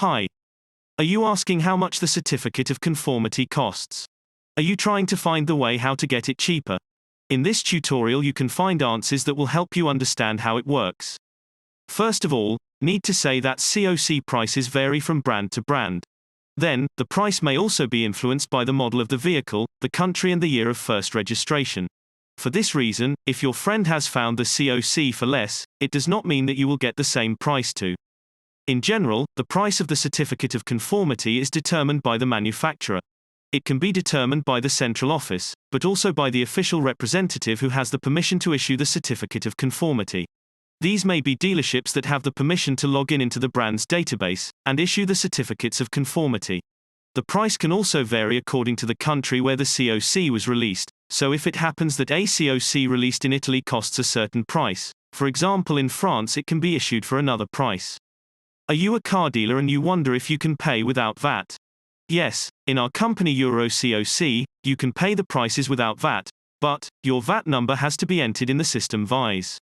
Hi. Are you asking how much the certificate of conformity costs? Are you trying to find the way how to get it cheaper? In this tutorial you can find answers that will help you understand how it works. First of all, need to say that COC prices vary from brand to brand. Then, the price may also be influenced by the model of the vehicle, the country and the year of first registration. For this reason, if your friend has found the COC for less, it does not mean that you will get the same price too. In general, the price of the certificate of conformity is determined by the manufacturer. It can be determined by the central office, but also by the official representative who has the permission to issue the certificate of conformity. These may be dealerships that have the permission to log in into the brand's database and issue the certificates of conformity. The price can also vary according to the country where the COC was released, so if it happens that a COC released in Italy costs a certain price, for example in France it can be issued for another price. Are you a car dealer and you wonder if you can pay without VAT? Yes, in our company eurococ, you can pay the prices without VAT, but your VAT number has to be entered in the system VIES.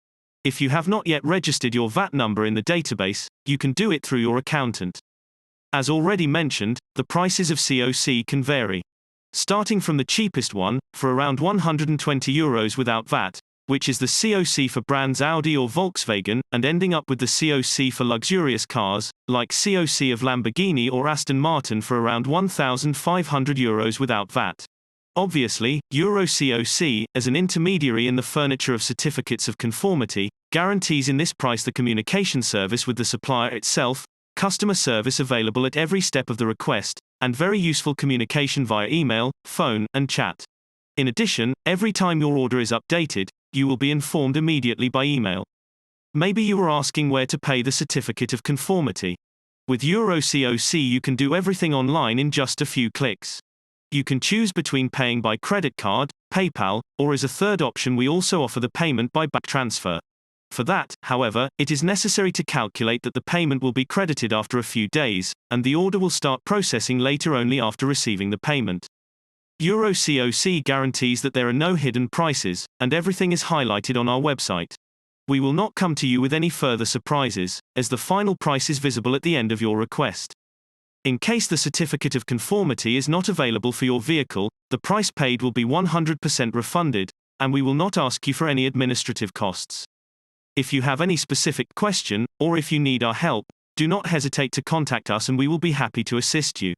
If you have not yet registered your VAT number in the database, you can do it through your accountant. As already mentioned, the prices of COC can vary. Starting from the cheapest one, for around €120 without VAT, which is the COC for brands Audi or Volkswagen, and ending up with the COC for luxurious cars, like COC of Lamborghini or Aston Martin for around €1,500 without VAT. Obviously, eurococ, as an intermediary in the furniture of certificates of conformity, guarantees in this price the communication service with the supplier itself, customer service available at every step of the request, and very useful communication via email, phone, and chat. In addition, every time your order is updated, you will be informed immediately by email. Maybe you are asking where to pay the certificate of conformity. With eurococ you can do everything online in just a few clicks. You can choose between paying by credit card, PayPal, or as a third option we also offer the payment by bank transfer. For that, however, it is necessary to calculate that the payment will be credited after a few days, and the order will start processing later only after receiving the payment. eurococ guarantees that there are no hidden prices, and everything is highlighted on our website. We will not come to you with any further surprises, as the final price is visible at the end of your request. In case the certificate of conformity is not available for your vehicle, the price paid will be 100% refunded, and we will not ask you for any administrative costs. If you have any specific question, or if you need our help, do not hesitate to contact us and we will be happy to assist you.